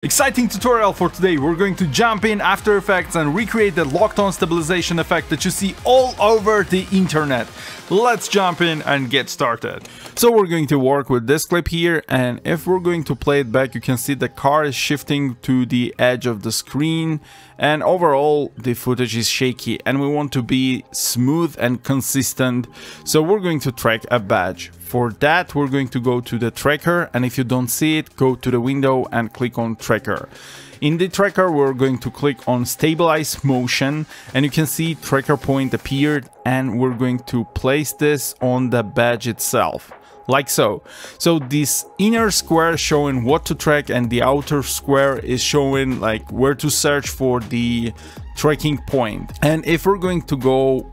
Exciting tutorial for today. We're going to jump in After Effects and recreate the locked-on stabilization effect that you see all over the internet. Let's jump in and get started. So we're going to work with this clip here, and if we're going to play it back, you can see the car is shifting to the edge of the screen, and overall the footage is shaky, and we want to be smooth and consistent. So we're going to track a badge. For that, we're going to go to the tracker, and if you don't see it, go to the window and click on tracker. In the tracker, we're going to click on stabilize motion, and you can see tracker point appeared, and we're going to place this on the badge itself, like so. So this inner square showing what to track, and the outer square is showing like where to search for the tracking point. And if we're going to go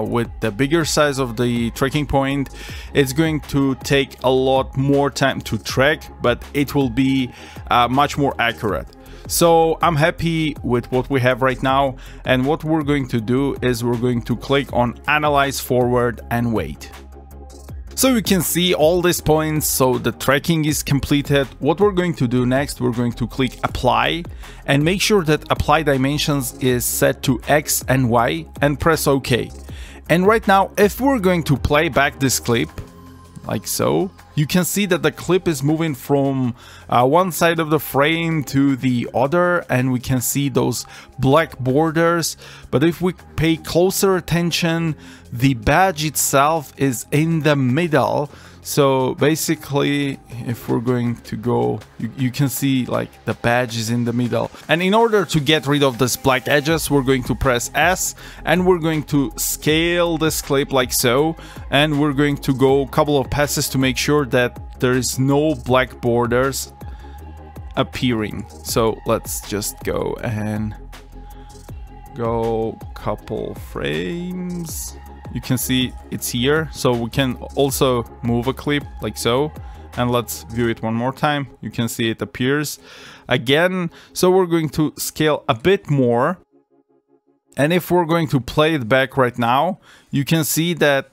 with the bigger size of the tracking point, it's going to take a lot more time to track, but it will be much more accurate. So I'm happy with what we have right now, and what we're going to do is we're going to click on analyze forward and wait. So you can see all these points, so the tracking is completed. What we're going to do next, we're going to click apply and make sure that apply dimensions is set to X and Y and press OK. And right now, if we're going to play back this clip, like so, you can see that the clip is moving from one side of the frame to the other, and we can see those black borders. But if we pay closer attention, the badge itself is in the middle. So basically, if we're going to go, you can see like the badge is in the middle. And in order to get rid of this black edges, we're going to press S, and we're going to scale this clip like so. And we're going to go a couple of passes to make sure that there is no black borders appearing. So let's just go and go couple frames. You can see it's here, so we can also move a clip like so, and let's view it one more time. You can see it appears again. So we're going to scale a bit more, and if we're going to play it back right now, you can see that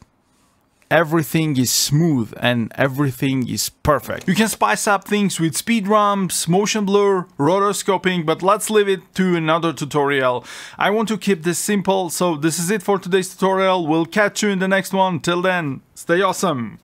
everything is smooth and everything is perfect. You can spice up things with speed ramps, motion blur, rotoscoping, but let's leave it to another tutorial. I want to keep this simple, so this is it for today's tutorial. We'll catch you in the next one. Till then, stay awesome.